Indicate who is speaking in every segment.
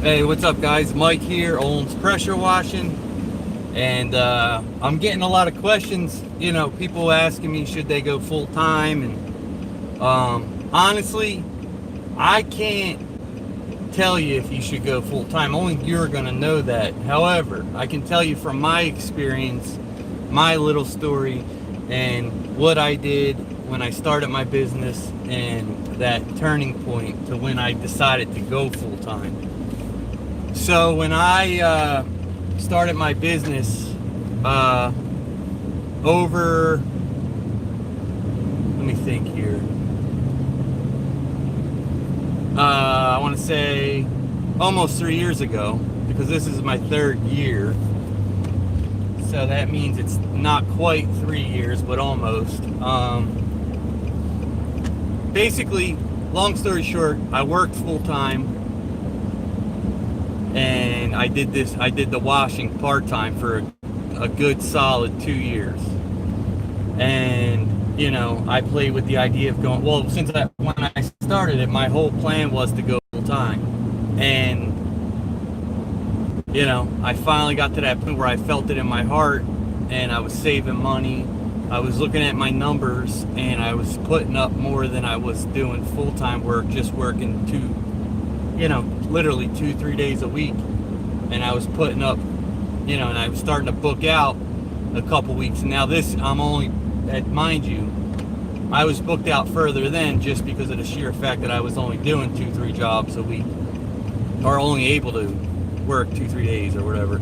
Speaker 1: Hey, what's up, guys? Mike here, owns Pressure Washing, and I'm getting a lot of questions. People asking me should they go full time, and honestly, I can't tell you if you should go full time. Only you're gonna know that. However, I can tell you from my experience, my little story, and what I did when I started my business, and that turning point to when I decided to go full time. So when I started my business over, let me think here. I want to say almost 3 years ago, because this is my third year. So that means it's not quite 3 years, but almost. Basically, long story short, I worked full time. And I did the washing part-time for a good solid 2 years. And, I played with the idea of going, well, when I started it, my whole plan was to go full-time. And, I finally got to that point where I felt it in my heart, and I was saving money. I was looking at my numbers, and I was putting up more than I was doing full-time work, just working literally 2-3 days a week. And I was putting up, and I was starting to book out a couple weeks. And now I'm only, mind you, I was booked out further then, just because of the sheer fact that I was only doing 2-3 jobs a week, or only able to work 2-3 days or whatever.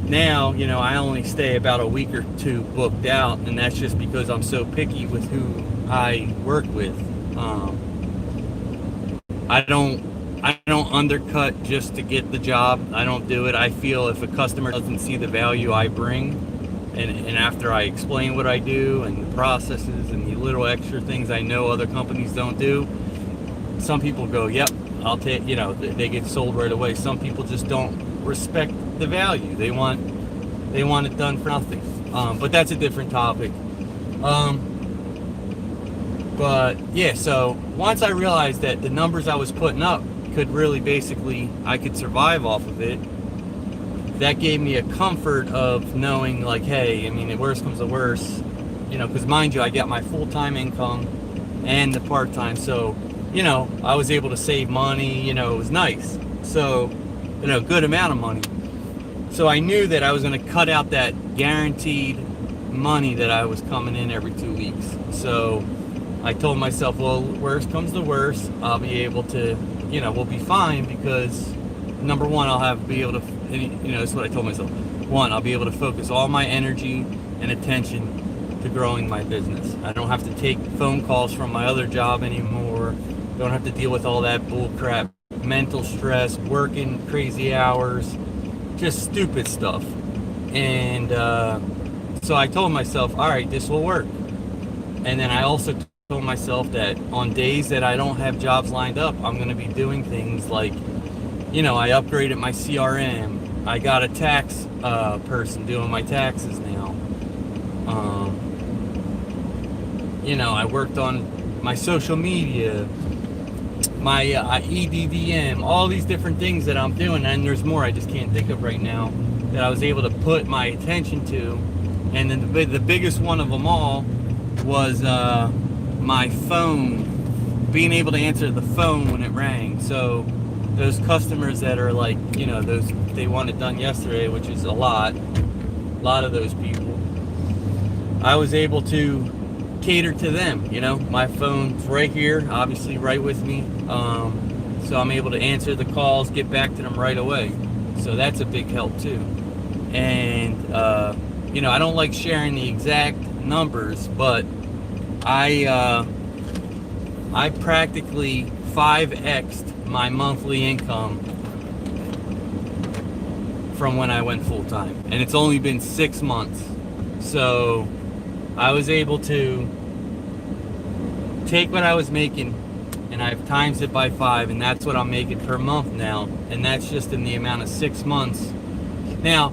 Speaker 1: Now, I only stay about a week or two booked out, and that's just because I'm so picky with who I work with. I don't undercut just to get the job. I don't do it. I feel if a customer doesn't see the value I bring, and after I explain what I do and the processes and the little extra things I know other companies don't do, some people go, yep, I'll take, they get sold right away. Some people just don't respect the value. They want it done for nothing. But that's a different topic. But yeah, so once I realized that the numbers I was putting up could really I could survive off of it, that gave me a comfort of knowing, like, hey, the worst comes to worst, because mind you, I got my full-time income and the part-time, so, I was able to save money, it was nice, so, good amount of money. So I knew that I was going to cut out that guaranteed money that I was coming in every 2 weeks. So I told myself, well, worst comes to worst, I'll be able to, we'll be fine, because number one, be able to, that's what I told myself. One, I'll be able to focus all my energy and attention to growing my business. I don't have to take phone calls from my other job anymore. Don't have to deal with all that bull crap, mental stress, working crazy hours, just stupid stuff. And so I told myself, all right, this will work. And then I also told myself that on days that I don't have jobs lined up, I'm going to be doing things like, I upgraded my CRM. I got a tax person doing my taxes now. I worked on my social media, my EDVM, all these different things that I'm doing, and there's more I just can't think of right now that I was able to put my attention to. And then the biggest one of them all was my phone, being able to answer the phone when it rang. So those customers that are like, they want it done yesterday, which is a lot of those people, I was able to cater to them. My phone's right here, obviously right with me, so I'm able to answer the calls, get back to them right away. So that's a big help too. And I don't like sharing the exact numbers, but I practically 5x'd my monthly income from when I went full time, and it's only been 6 months. So I was able to take what I was making, and I've times it by 5, and that's what I'm making per month now, and that's just in the amount of 6 months. Now,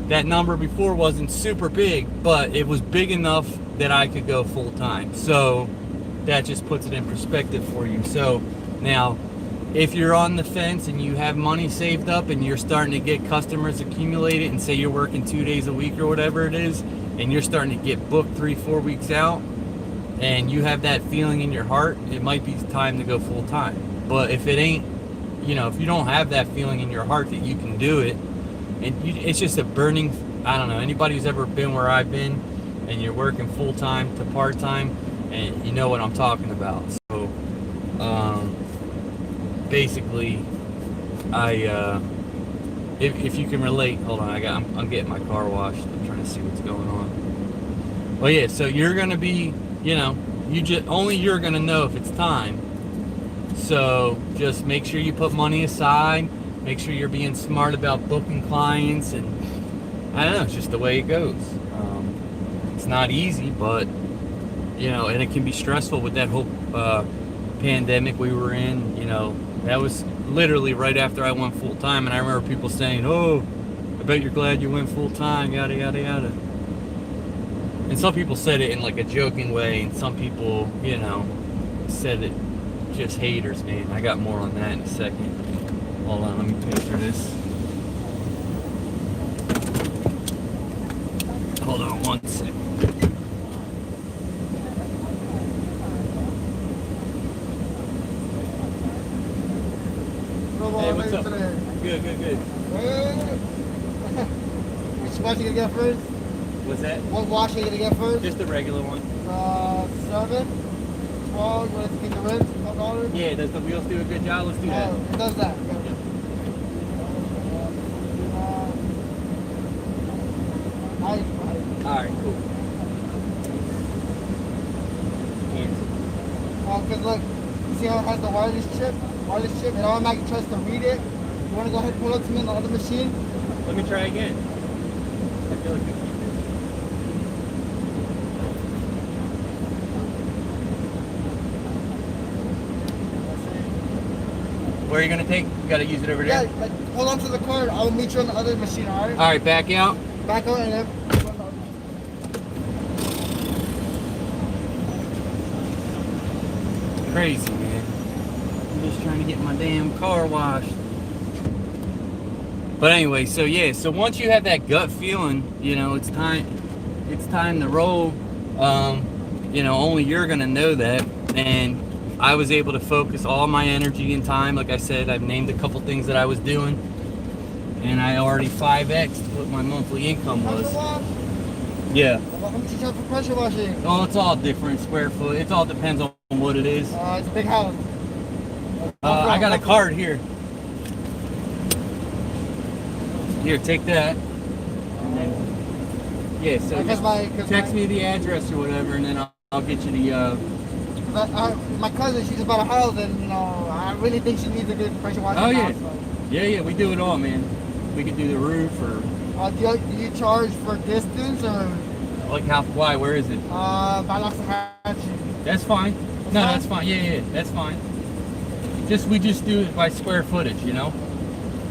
Speaker 1: that number before wasn't super big, but it was big enough that I could go full time. So that just puts it in perspective for you. So now if you're on the fence and you have money saved up and you're starting to get customers accumulated, and say you're working 2 days a week or whatever it is, and you're starting to get booked 3-4 weeks out, and you have that feeling in your heart, it might be time to go full time. But if it ain't, if you don't have that feeling in your heart that you can do it, and it's just a burning, I don't know, anybody who's ever been where I've been, and you're working full time to part time, and you know what I'm talking about. So, basically, if you can relate, hold on, I'm getting my car washed. I'm trying to see what's going on. Well, yeah, so you're gonna be, you're gonna know if it's time. So just make sure you put money aside. Make sure you're being smart about booking clients, and I don't know, it's just the way it goes. It's not easy, but and it can be stressful with that whole pandemic we were in. That was literally right after I went full time, and I remember people saying, "Oh, I bet you're glad you went full time," yada yada yada. And some people said it in like a joking way, and some people, said it just haters, man. I got more on that in a second. Hold on, let me pay for this. Hold on one second. Hey, what's up? Good.
Speaker 2: Which watch you gonna get first?
Speaker 1: What's that?
Speaker 2: What watch are you gonna get first?
Speaker 1: Just the regular one.
Speaker 2: 7, 12, you want to keep the rims?
Speaker 1: Yeah, does the wheels do a good job? Let's do that.
Speaker 2: It does that.
Speaker 1: Yeah. Alright, cool.
Speaker 2: Because look, you see how it has the wireless chip? It automatically tries to read it. You want to go ahead and pull it to me on the other machine?
Speaker 1: Let me try again. I feel like where are you going to take? You got to use it over there?
Speaker 2: Yeah, hold on to the cord. I will meet you on the other machine, alright?
Speaker 1: Alright, back out.
Speaker 2: Back out and then...
Speaker 1: Crazy, man. I'm just trying to get my damn car washed. But anyway, so once you have that gut feeling, it's time to roll. Only you're going to know that. And I was able to focus all my energy and time. Like I said, I've named a couple things that I was doing, and I already 5x'd what my monthly income was. Yeah.
Speaker 2: How much you charge for pressure washing?
Speaker 1: Oh, it's all different, square foot. It all depends on what it is.
Speaker 2: It's a big house.
Speaker 1: I got a card here. Here, take that. And then, so just text me the address or whatever, and then I'll get you the...
Speaker 2: my cousin, she's about a house, and I really think she needs a good pressure washer.
Speaker 1: Oh yeah, yeah, we do it all, man. We can do the roof, or
Speaker 2: do you charge for distance, or
Speaker 1: like how? Why? Where is it? That's fine. That's fine. Yeah, that's fine. We just do it by square footage,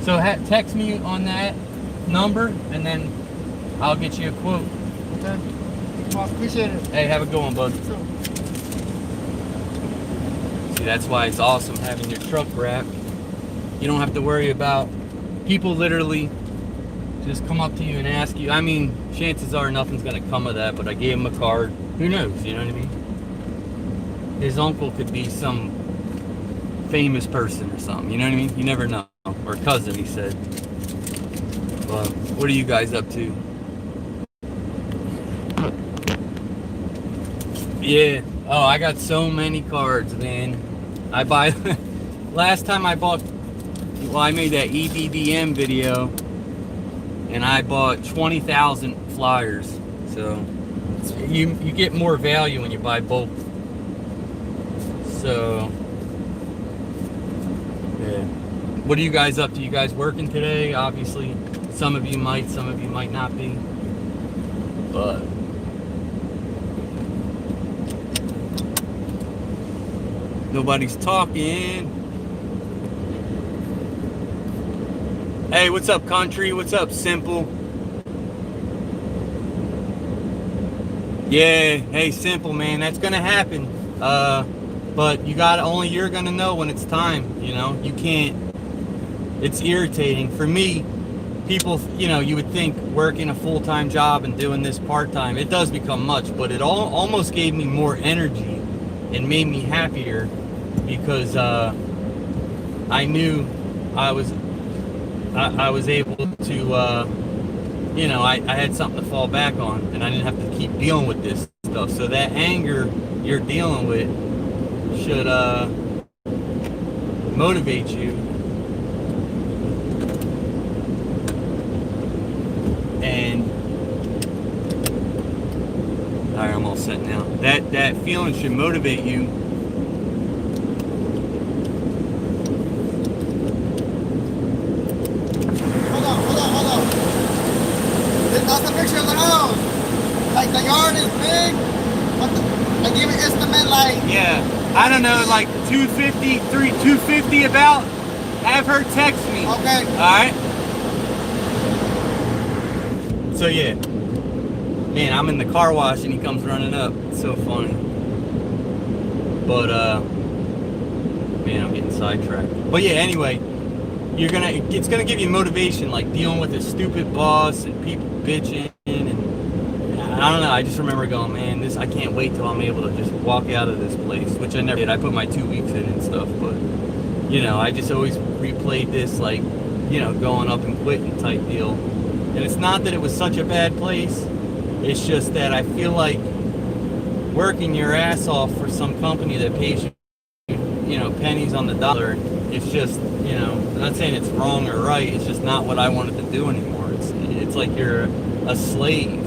Speaker 1: So text me on that number, and then I'll get you a quote.
Speaker 2: Okay. Appreciate it.
Speaker 1: Hey, have a good one, bud. See, that's why it's awesome having your truck wrapped. You don't have to worry about people literally just come up to you and ask you. I mean, chances are nothing's going to come of that, but I gave him a card. Who knows, you know what I mean? His uncle could be some famous person or something, you know what I mean? You never know. Or cousin, he said. But what are you guys up to? Yeah. Oh, I got so many cards, man. Last time I bought, I made that EBBM video, and I bought 20,000 flyers. So you get more value when you buy bulk. So yeah. What are you guys up to? You guys working today? Obviously, some of you might not be. But nobody's talking. Hey, what's up, country? What's up, Simple? Yeah, hey, Simple, man. That's gonna happen. But only you're gonna know when it's time, you know? You can't, it's irritating. For me, people, you know, you would think working a full-time job and doing this part-time, it does become much, but it almost gave me more energy and made me happier because I knew I was able to, you know, I had something to fall back on, and I didn't have to keep dealing with this stuff. So that anger you're dealing with should motivate you. And alright, I'm all set now. That feeling should motivate you
Speaker 2: Hold on. That's the picture of the house. Like the yard is big, but I give an estimate like.
Speaker 1: yeah, I don't know, like 250 about. Have her text me.
Speaker 2: Okay.
Speaker 1: Alright? So yeah. Man, I'm in the car wash and he comes running up. It's so funny. But man, I'm getting sidetracked. But yeah, anyway, it's gonna give you motivation, like dealing with a stupid boss and people bitching, and I don't know, I just remember going, man, I can't wait till I'm able to just walk out of this place, which I never did. I put my 2 weeks in and stuff, but you know, I just always replayed this like, you know, going up and quitting type deal. And it's not that it was such a bad place, it's just that I feel like working your ass off for some company that pays you, you know, pennies on the dollar, it's just, you know, I'm not saying it's wrong or right, it's just not what I wanted to do anymore. It's like you're a slave.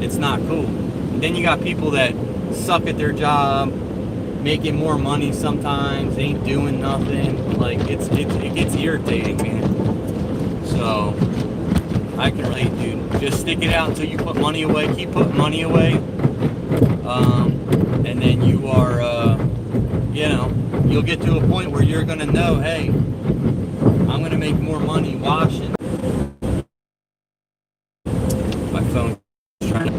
Speaker 1: It's not cool. And then you got people that suck at their job, making more money sometimes, ain't doing nothing. Like it gets irritating, man. So I can relate, dude. Just stick it out until you put money away. Keep putting money away, and then you are, you know, you'll get to a point where you're gonna know, hey, I'm gonna make more money washing. My phone is trying to.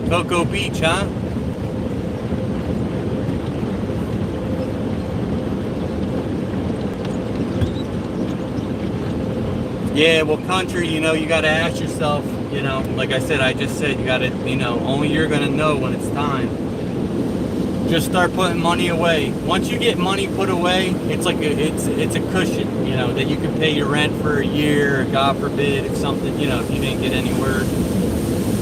Speaker 1: Cocoa Beach, huh? Yeah, well, country, you know, you got to ask yourself, you know, like I just said, you got to, you know, only you're going to know when it's time. Just start putting money away. Once you get money put away, it's like it's a cushion, you know, that you can pay your rent for a year, God forbid, if something, you know, if you didn't get anywhere.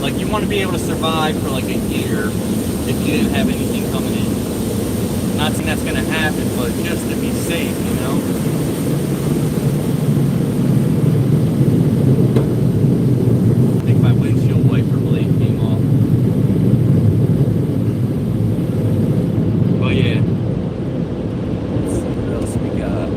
Speaker 1: Like, you want to be able to survive for like a year if you didn't have anything coming in. Not saying that's going to happen, but just to be safe, you know. I think my windshield wiper blade came off. But yeah. Let's see what else we got.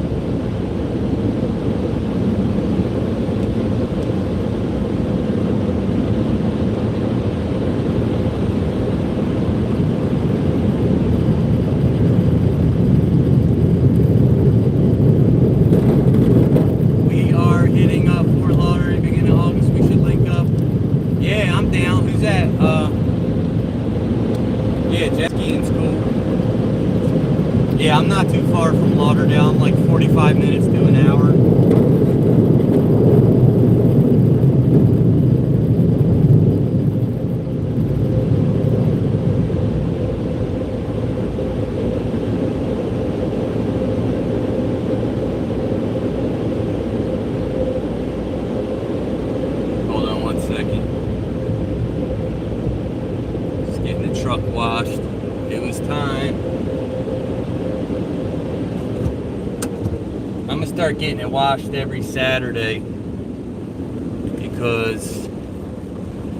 Speaker 1: We are hitting up Fort Lauderdale beginning of August. We should link up. Yeah, I'm down. Who's that? Yeah, jet skiing's cool. Yeah, I'm not too far from Lauderdale. I'm like 45 minutes to an hour. Hold on one second. Just getting the truck washed. It was time. I'm gonna start getting it washed every Saturday because,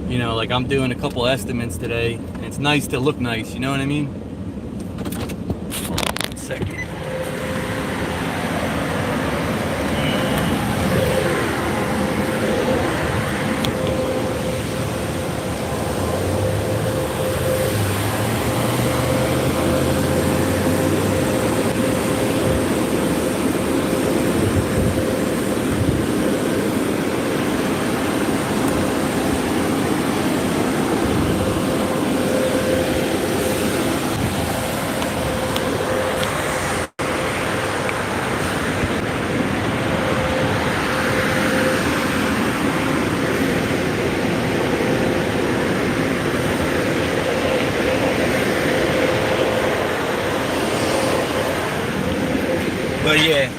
Speaker 1: you know, like I'm doing a couple estimates today, and it's nice to look nice, you know what I mean? Hold on one second. But yeah.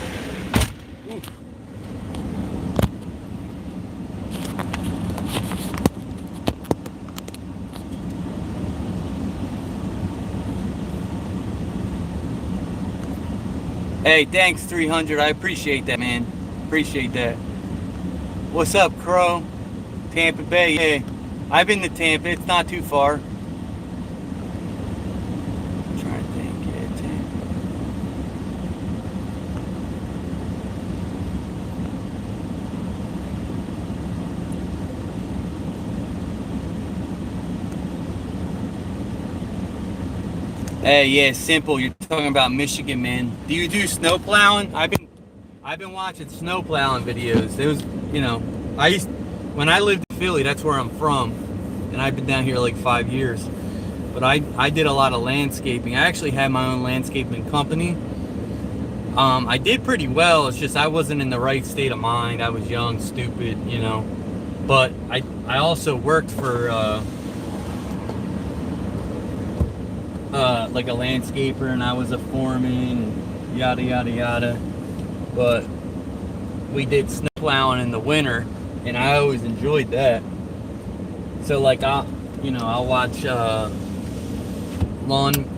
Speaker 1: Hey, thanks 300. I appreciate that, man. Appreciate that. What's up, Crow? Tampa Bay. Yeah, I've been to Tampa. It's not too far. I'm trying to think. Yeah, Tampa. Hey, yeah, simple. You're talking about Michigan, man. Do you do snow plowing? I've been watching snow plowing videos. It was, you know, when I lived in Philly, that's where I'm from, and I've been down here like 5 years. But I did a lot of landscaping. I actually had my own landscaping company. I did pretty well. It's just I wasn't in the right state of mind. I was young, stupid, you know. But I also worked for like a landscaper, and I was a foreman, and yada yada yada. But we did snow plowing in the winter, and I always enjoyed that. So like I'll watch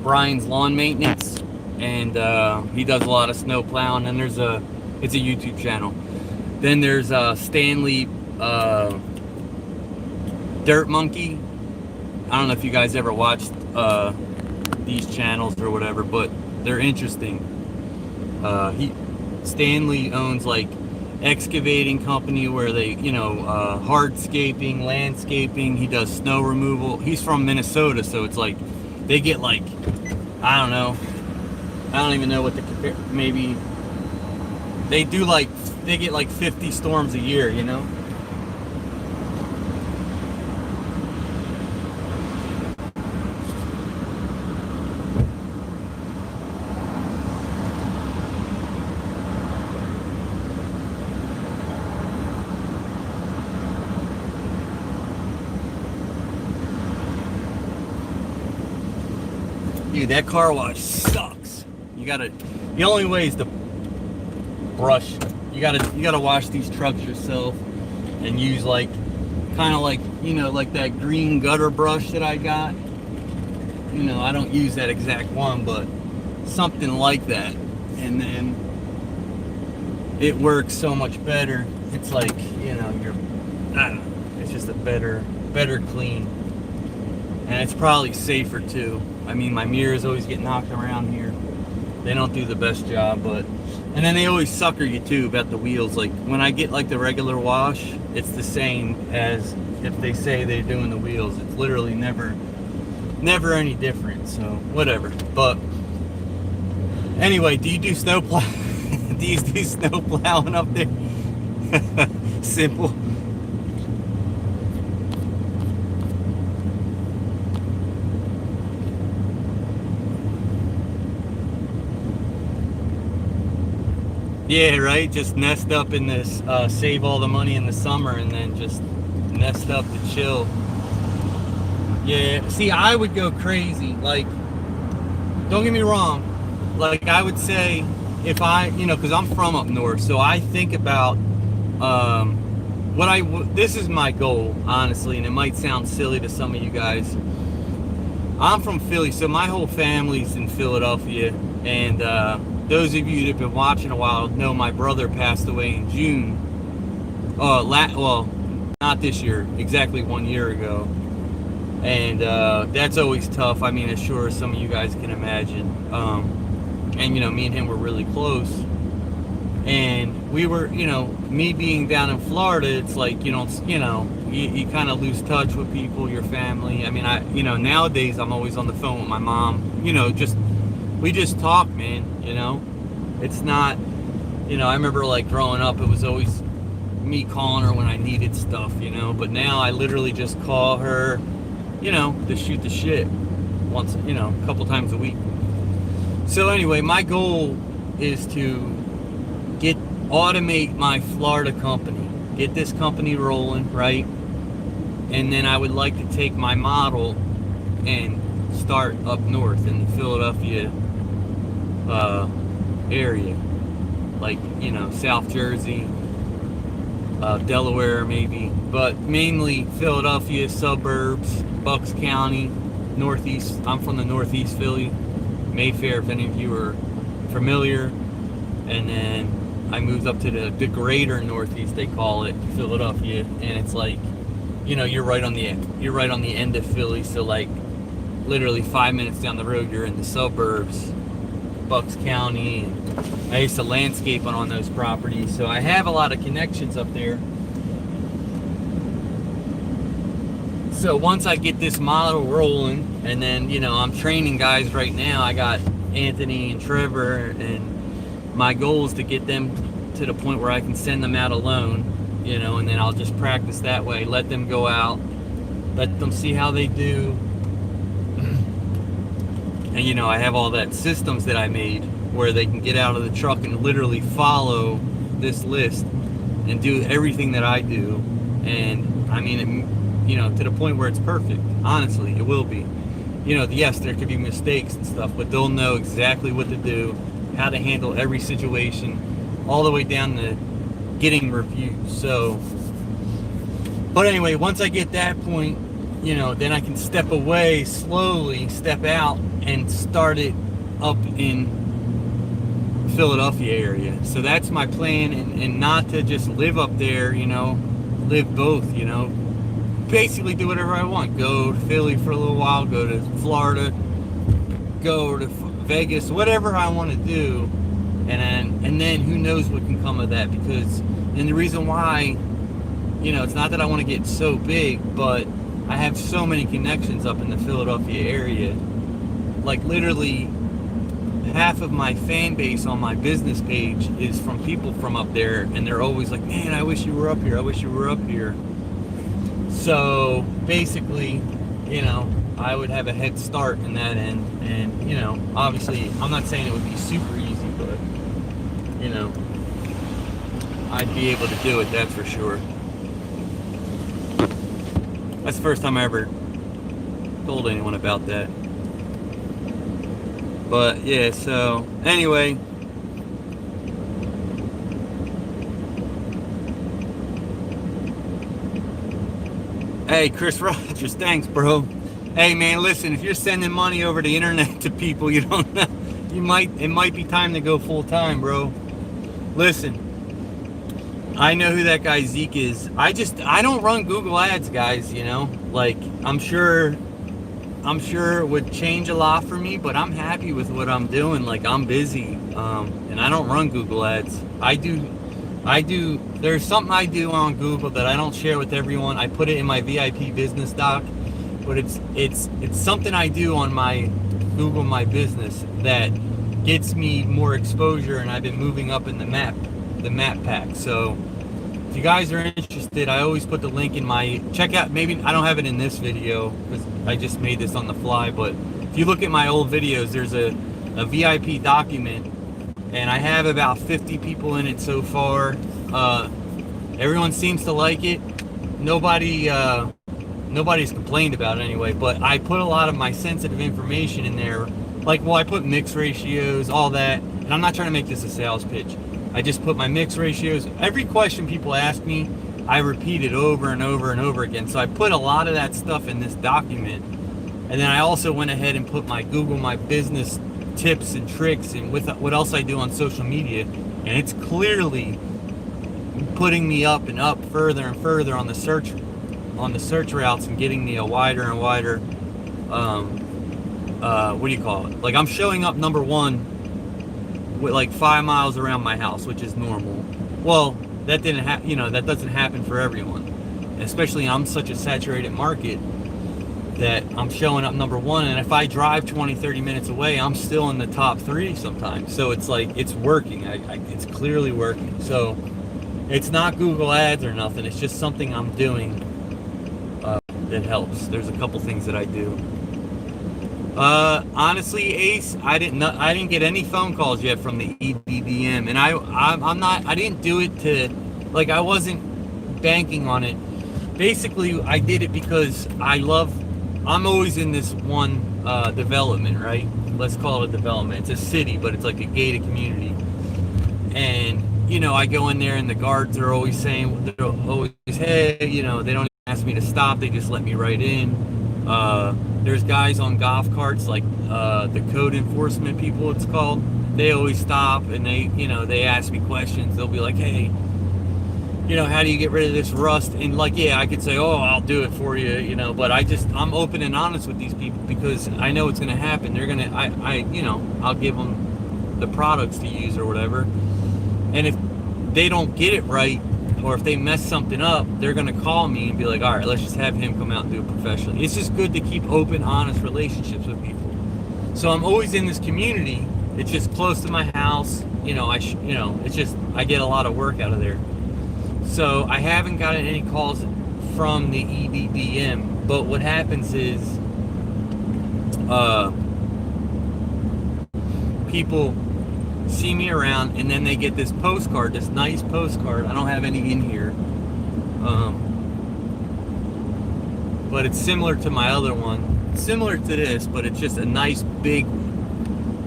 Speaker 1: Brian's lawn maintenance, and he does a lot of snow plowing. And it's a YouTube channel. Then there's Stanley Dirt Monkey. I don't know if you guys ever watched these channels or whatever, but they're interesting. Stanley owns like excavating company where they, hardscaping, landscaping. He does snow removal. He's from Minnesota, so it's like they get like, I don't know, I don't even know what to compare. Maybe they get like 50 storms a year, you know. Dude, that car wash sucks. The only way is to brush. You gotta wash these trucks yourself and use like, kind of like, like that green gutter brush that I got. I don't use that exact one, but something like that. And then it works so much better. It's like, I don't know, it's just a better clean. And it's probably safer too. I mean, my mirrors always get knocked around here. They don't do the best job, and then they always sucker you too about the wheels. Like when I get like the regular wash, it's the same as if they say they're doing the wheels. It's literally never any different. So whatever. But anyway, do you do snow plow? Do you do snow plowing up there? Simple. Yeah, right. Just nest up in this, save all the money in the summer, and then just nest up to chill. Yeah. See, I would go crazy. Like, don't get me wrong. Like, I would say if I, because I'm from up north, so I think about this is my goal, honestly, and it might sound silly to some of you guys. I'm from Philly, so my whole family's in Philadelphia, and those of you that have been watching a while know my brother passed away in June. Well, not this year, exactly 1 year ago. And that's always tough. I mean, as sure as some of you guys can imagine. And, me and him were really close. And we were, me being down in Florida, it's like, you kind of lose touch with people, your family. I mean, nowadays I'm always on the phone with my mom. We just talk, man, It's not, I remember like growing up, it was always me calling her when I needed stuff, But now I literally just call her, to shoot the shit once, a couple times a week. So anyway, my goal is to automate my Florida company, get this company rolling, right? And then I would like to take my model and start up north in the Philadelphia area. like, you know, South Jersey, Delaware maybe, but mainly Philadelphia suburbs, Bucks County, Northeast. I'm from the Northeast Philly, Mayfair, if any of you are familiar. And then I moved up to the greater Northeast, they call it, Philadelphia, and it's like, you know, you're right on the end of Philly, so like literally 5 minutes down the road you're in the suburbs, Bucks County. And I used to landscape on those properties, so I have a lot of connections up there. So once I get this model rolling, and then, you know, I'm training guys right now. I got Anthony and Trevor, and my goal is to get them to the point where I can send them out alone, you know, and then I'll just practice that way. Let them go out, let them see how they do. And, you know, I have all that systems that I made where they can get out of the truck and literally follow this list and do everything that I do. And I mean, you know, to the point where it's perfect. Honestly, it will be. You know, yes, there could be mistakes and stuff, but they'll know exactly what to do, how to handle every situation, all the way down to getting reviews. So, but anyway, once I get that point, you know, then I can step away, slowly step out and start it up in Philadelphia area. So that's my plan, and not to just live up there, you know, live both, you know, basically do whatever I want. Go to Philly for a little while, go to Florida, go to Vegas, whatever I want to do, and then who knows what can come of that. Because, and the reason why, you know, it's not that I want to get so big, but I have so many connections up in the Philadelphia area. Like literally half of my fan base on my business page is from people from up there, and they're always like, man, I wish you were up here, I wish you were up here. So basically, you know, I would have a head start in that end. And, you know, obviously I'm not saying it would be super easy, but, you know, I'd be able to do it, that's for sure. That's the first time I ever told anyone about that. But yeah, so anyway, hey, Chris Rogers, thanks, bro. Hey, man, listen, if you're sending money over the internet to people, you don't know, it might be time to go full time, bro. Listen, I know who that guy Zeke is. I don't run Google Ads, guys, you know, like I'm sure it would change a lot for me, but I'm happy with what I'm doing. Like, I'm busy, and I don't run Google Ads. I do, there's something I do on Google that I don't share with everyone. I put it in my VIP business doc, but it's something I do on my Google My Business that gets me more exposure, and I've been moving up in the map pack. So if you guys are interested, I always put the link in my, check out, maybe I don't have it in this video because I just made this on the fly, but if you look at my old videos, there's a VIP document, and I have about 50 people in it so far. Everyone seems to like it. Nobody's complained about it anyway, but I put a lot of my sensitive information in there. Like, well, I put mix ratios, all that, and I'm not trying to make this a sales pitch. I just put my mix ratios. Every question people ask me, I repeat it over and over and over again. So I put a lot of that stuff in this document. And then I also went ahead and put my Google My Business tips and tricks and with what else I do on social media. And it's clearly putting me up and up further and further on the search routes, and getting me a wider and wider, what do you call it? Like, I'm showing up number one with like 5 miles around my house, which is normal. Well, that doesn't happen for everyone. Especially, I'm such a saturated market that I'm showing up number one, and if I drive 20-30 minutes away, I'm still in the top 3 sometimes. So it's like, it's working. It's clearly working. So it's not Google Ads or nothing. It's just something I'm doing that helps. There's a couple things that I do. Honestly, Ace, I didn't get any phone calls yet from the EBBM, and I didn't do it to, like, I wasn't banking on it. Basically, I did it because I'm always in this one development, right? Let's call it a development. It's a city, but it's like a gated community. And, you know, I go in there and the guards are always saying, they're always, hey, you know, they don't ask me to stop. They just let me right in. There's guys on golf carts, like the code enforcement people, it's called. They always stop and they, you know, they ask me questions. They'll be like, hey, you know, how do you get rid of this rust? And like, yeah, I could say, oh, I'll do it for you, you know, but I'm open and honest with these people because I know it's going to happen. They're going to, you know, I'll give them the products to use or whatever. And if they don't get it right, or if they mess something up, they're going to call me and be like, all right, let's just have him come out and do it professionally. It's just good to keep open, honest relationships with people. So I'm always in this community. It's just close to my house. You know, it's just, I get a lot of work out of there. So I haven't gotten any calls from the EDDM, but what happens is people see me around and then they get this postcard, this nice postcard. I don't have any in here, but it's similar to my other one, similar to this, but it's just a nice big,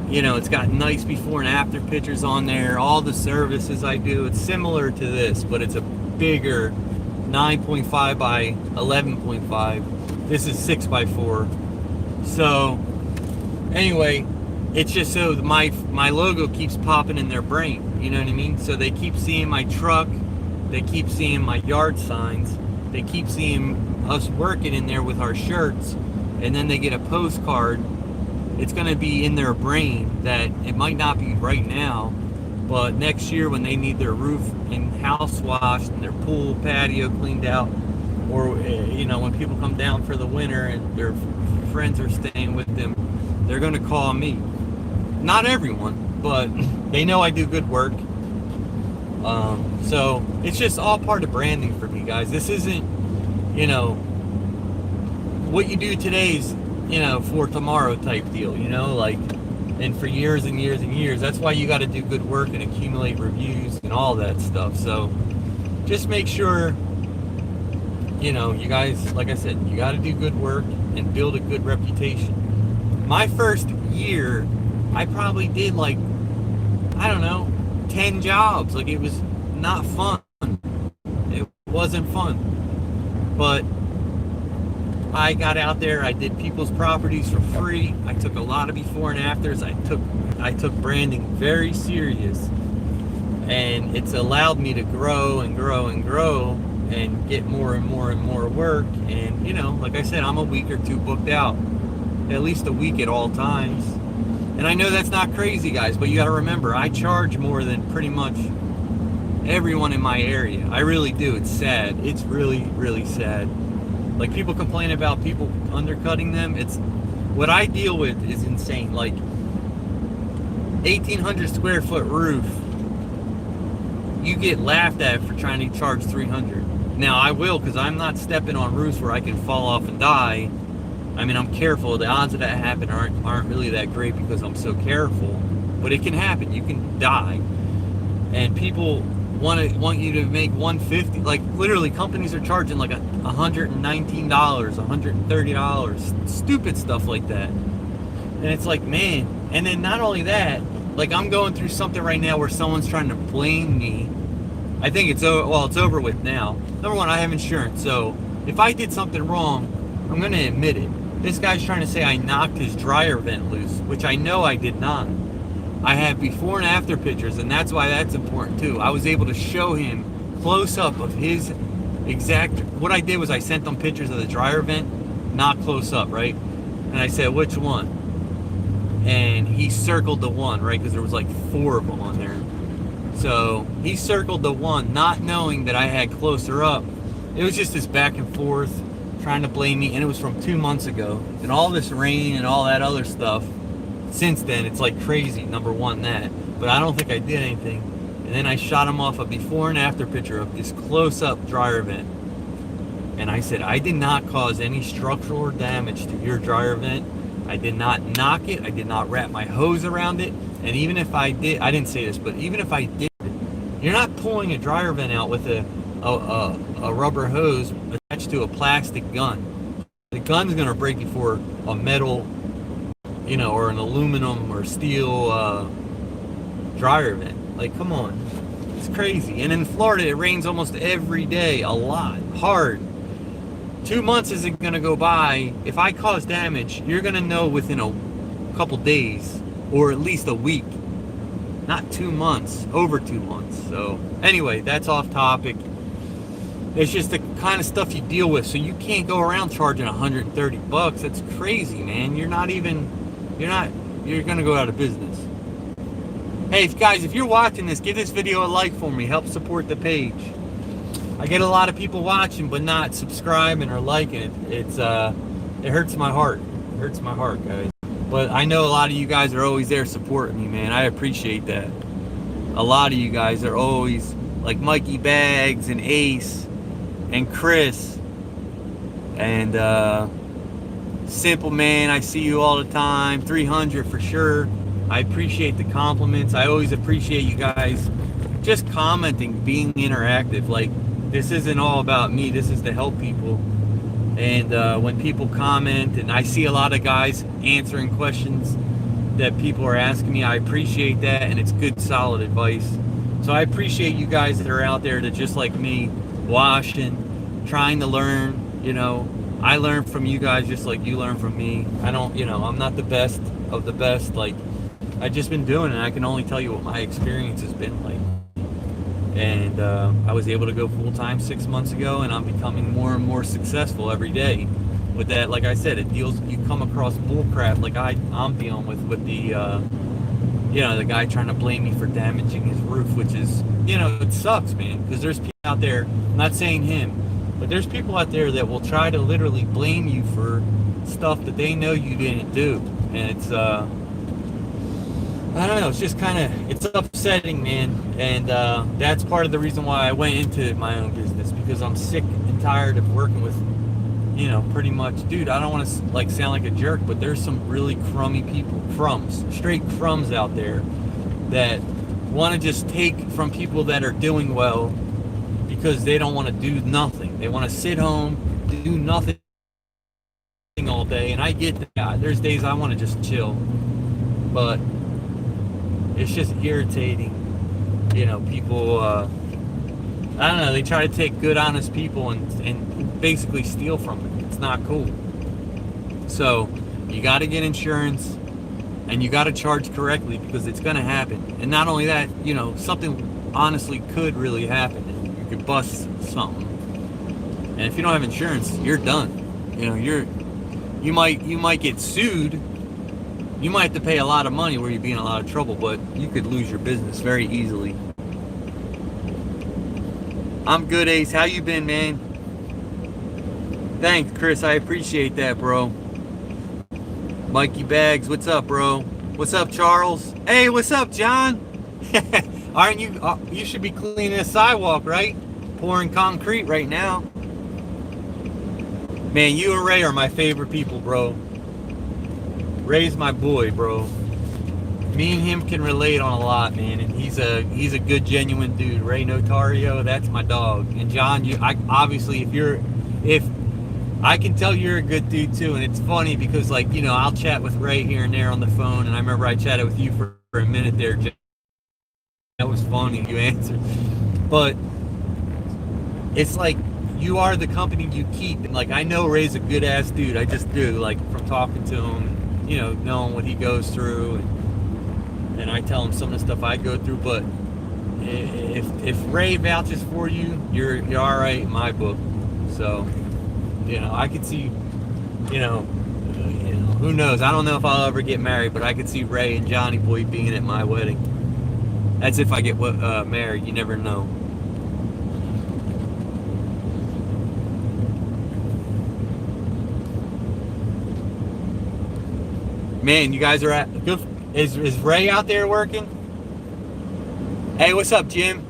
Speaker 1: you know, it's got nice before and after pictures on there, all the services I do. It's similar to this, but it's a bigger 9.5 by 11.5. This is 6 by 4. So anyway, it's just so my logo keeps popping in their brain, you know what I mean? So they keep seeing my truck, they keep seeing my yard signs, they keep seeing us working in there with our shirts, and then they get a postcard. It's going to be in their brain that it might not be right now, but next year when they need their roof and house washed and their pool patio cleaned out, or you know, when people come down for the winter and their friends are staying with them, they're going to call me. Not everyone, but they know I do good work. So it's just all part of branding for me, guys. This isn't, you know, what you do today's, you know, for tomorrow type deal, you know, like, and for years and years and years. That's why you got to do good work and accumulate reviews and all that stuff. So just make sure, you know, you guys, like I said, you got to do good work and build a good reputation. My first year, I probably did like, I don't know, 10 jobs. Like, it was not fun. It wasn't fun. But I got out there, I did people's properties for free. I took a lot of before and afters. I took branding very serious. And it's allowed me to grow and grow and grow and get more and more and more work. And, you know, like I said, I'm a week or two booked out. At least a week at all times. And I know that's not crazy, guys, but you got to remember, I charge more than pretty much everyone in my area. I really do. It's sad. It's really, really sad. Like, people complain about people undercutting them. It's what I deal with is insane. Like, 1,800 square foot roof, you get laughed at for trying to charge 300. Now I will, because I'm not stepping on roofs where I can fall off and die. I mean, I'm careful. The odds of that happen aren't really that great because I'm so careful. But it can happen. You can die. And people want you to make $150. Like, literally, companies are charging like $119, $130. Stupid stuff like that. And it's like, man. And then not only that, like, I'm going through something right now where someone's trying to blame me. I think it's over with now. Number one, I have insurance. So if I did something wrong, I'm going to admit it. This guy's trying to say I knocked his dryer vent loose, which I know I did not. I have before and after pictures, and that's why that's important too. I was able to show him close up of his exact, what I did was I sent them pictures of the dryer vent, not close up, right? And I said, which one? And he circled the one, right? Because there was like 4 of them on there. So he circled the one, not knowing that I had closer up. It was just this back and forth, trying to blame me, and it was from 2 months ago. And all this rain and all that other stuff, since then, it's like crazy, number one, that. But I don't think I did anything. And then I shot him off a before and after picture of this close-up dryer vent. And I said, I did not cause any structural damage to your dryer vent. I did not knock it. I did not wrap my hose around it. And even if I did, I didn't say this, but even if I did, you're not pulling a dryer vent out with a rubber hose attached to a plastic gun. The gun's gonna break before a metal, you know, or an aluminum or steel dryer vent. Like, come on. It's crazy. And in Florida, it rains almost every day, a lot, hard. 2 months isn't going to go by. If I cause damage, you're going to know within a couple days or at least a week. Not 2 months, over 2 months. So anyway, that's off topic. It's just the kind of stuff you deal with. So you can't go around charging $130. That's crazy, man. You're going to go out of business. Hey guys, if you're watching this, give this video a like for me. Help support the page. I get a lot of people watching but not subscribing or liking it. It hurts my heart. It hurts my heart, guys. But I know a lot of you guys are always there supporting me, man. I appreciate that. A lot of you guys are always, like Mikey Bags and Ace and Chris and Simple Man. I see you all the time. 300 for sure. I appreciate the compliments. I always appreciate you guys just commenting, being interactive. Like, this isn't all about me. This is to help people. And when people comment, and I see a lot of guys answering questions that people are asking me, I appreciate that, and it's good, solid advice. So I appreciate you guys that are out there that just like me, watching, trying to learn. You know, I learn from you guys just like you learn from me. I don't, you know, I'm not the best of the best. Like, I've just been doing it. I can only tell you what my experience has been like. And I was able to go full-time 6 months ago, and I'm becoming more and more successful every day with that. Like I said, you come across bullcrap like I'm dealing with the you know, the guy trying to blame me for damaging his roof, which is, you know, it sucks, man, because there's people out there, I'm not saying him, but there's people out there that will try to literally blame you for stuff that they know you didn't do. And it's I don't know, it's just kind of, it's upsetting, man. And that's part of the reason why I went into my own business, because I'm sick and tired of working with, you know, pretty much, dude, I don't want to like sound like a jerk, but there's some really crummy people, straight crumbs out there that want to just take from people that are doing well because they don't want to do nothing. They want to sit home, do nothing all day. And I get that. There's days I want to just chill, but it's just irritating, you know, people, I don't know, they try to take good, honest people and basically steal from them. It's not cool. So, you got to get insurance, and you got to charge correctly, because it's going to happen. And not only that, you know, something honestly could really happen. You could bust something. And if you don't have insurance, you're done. You know, you might get sued. You might have to pay a lot of money where you'd be in a lot of trouble, but you could lose your business very easily. I'm good, Ace. How you been, man? Thanks, Chris. I appreciate that, bro. Mikey Bags, what's up, bro? What's up, Charles? Hey, what's up, John? Aren't you? You should be cleaning the sidewalk, right? Pouring concrete right now. Man, you and Ray are my favorite people, bro. Ray's my boy, bro. Me and him can relate on a lot, man, and he's a good, genuine dude. Ray Notario, that's my dog. And John, obviously, if I can tell you're a good dude too. And it's funny because, like, you know, I'll chat with Ray here and there on the phone, and I remember I chatted with you for a minute there. That was funny. You answered, but it's like, you are the company you keep. And like, I know Ray's a good ass dude. I just do, like, from talking to him. You know, knowing what he goes through, and I tell him some of the stuff I go through. But if Ray vouches for you, you're all right in my book. So, you know, I could see, you know, who knows? I don't know if I'll ever get married, but I could see Ray and Johnny Boy being at my wedding. That's if I get married. You never know. Man, you guys are at good. Is Ray out there working? Hey, what's up, Jim?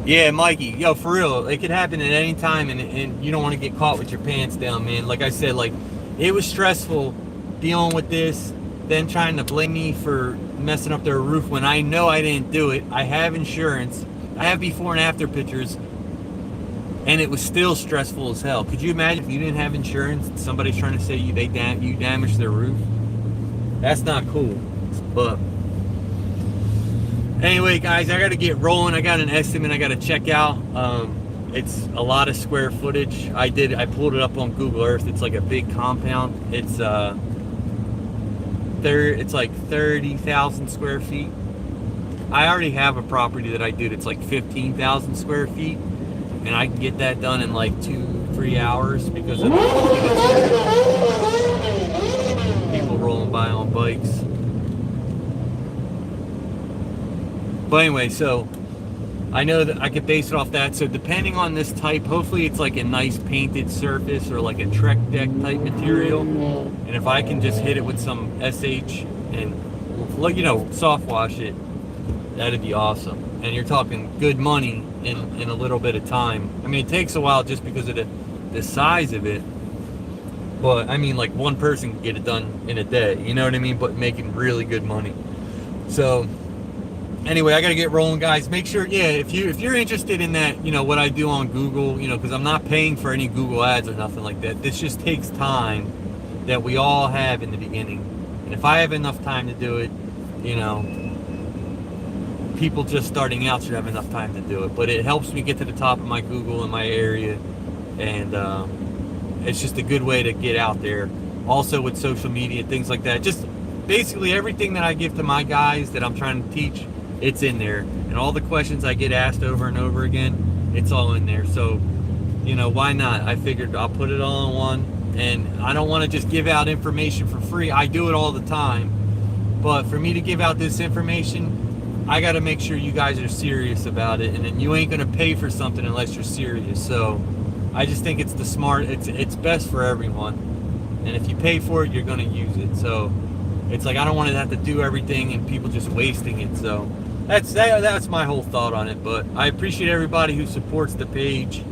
Speaker 1: Yeah, Mikey. Yo, for real, it could happen at any time, and you don't want to get caught with your pants down, man. Like I said, like, it was stressful dealing with this, then trying to blame me for messing up their roof when I know I didn't do it. I have insurance. I have before and after pictures. And it was still stressful as hell. Could you imagine if you didn't have insurance and somebody's trying to say you damaged their roof? That's not cool. But Anyway, guys, I got to get rolling. I got an estimate I got to check out. It's a lot of square footage. I pulled it up on Google Earth. It's like a big compound. It's like 30,000 square feet. I already have a property that I do that's like 15,000 square feet, and I can get that done in like 2-3 hours because of people rolling by on bikes. But anyway, so I know that I could base it off that. So depending on this type, hopefully it's like a nice painted surface or like a Trek deck type material. And if I can just hit it with some SH and, you know, soft wash it, that'd be awesome. And you're talking good money in a little bit of time. I mean, it takes a while just because of the size of it. But I mean, like one person can get it done in a day, you know what I mean? But making really good money. So anyway, I gotta get rolling, guys. Make sure, yeah, if you're interested in that, you know, what I do on Google, you know, because I'm not paying for any Google ads or nothing like that. This just takes time that we all have in the beginning. And if I have enough time to do it, you know, people just starting out should have enough time to do it. But it helps me get to the top of my Google in my area, and it's just a good way to get out there. Also with social media, things like that. Just basically everything that I give to my guys that I'm trying to teach, it's in there. And all the questions I get asked over and over again, it's all in there. So, you know, why not? I figured I'll put it all in one. And I don't want to just give out information for free. I do it all the time. But for me to give out this information, I got to make sure you guys are serious about it. And then you ain't going to pay for something unless you're serious. So I just think it's it's best for everyone. And if you pay for it, you're going to use it. So it's like I don't want to have to do everything and people just wasting it. So that's my whole thought on it. But I appreciate everybody who supports the page.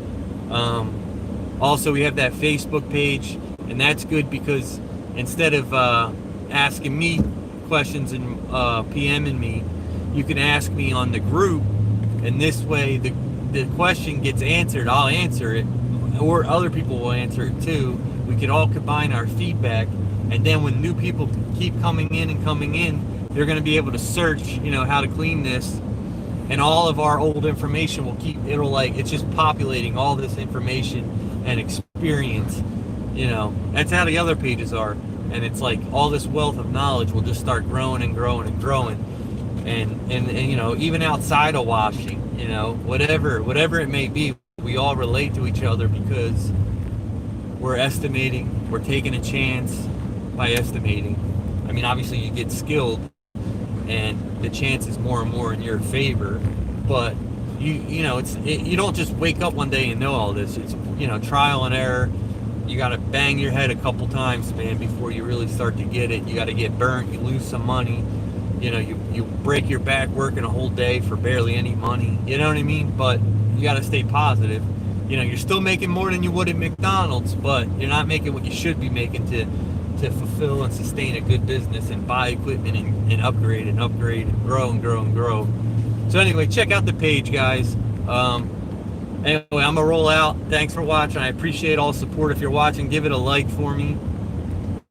Speaker 1: Also, we have that Facebook page, and that's good because instead of asking me questions and PMing me, you can ask me on the group, and this way the question gets answered. I'll answer it, or other people will answer it too. We can all combine our feedback, and then when new people keep coming in, they're going to be able to search, you know, how to clean this, and all of our old information it's just populating all this information and experience, you know. That's how the other pages are, and it's like all this wealth of knowledge will just start growing and growing and growing. And you know, even outside of washing, you know, whatever it may be, we all relate to each other because we're estimating, we're taking a chance by estimating. I mean, obviously you get skilled and the chance is more and more in your favor, but you know, you don't just wake up one day and know all this. It's, you know, trial and error. You got to bang your head a couple times, man, before you really start to get it. You got to get burnt, you lose some money. You know, you break your back working a whole day for barely any money. You know what I mean? But you got to stay positive. You know, you're still making more than you would at McDonald's, but you're not making what you should be making to fulfill and sustain a good business and buy equipment and upgrade and grow and grow and grow. So anyway, check out the page, guys. Anyway, I'm gonna roll out. Thanks for watching. I appreciate all support. If you're watching, give it a like for me.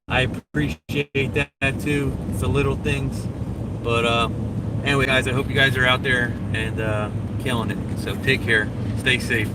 Speaker 1: I appreciate that too. It's the little things. But anyway, guys, I hope you guys are out there and killing it. So take care. Stay safe.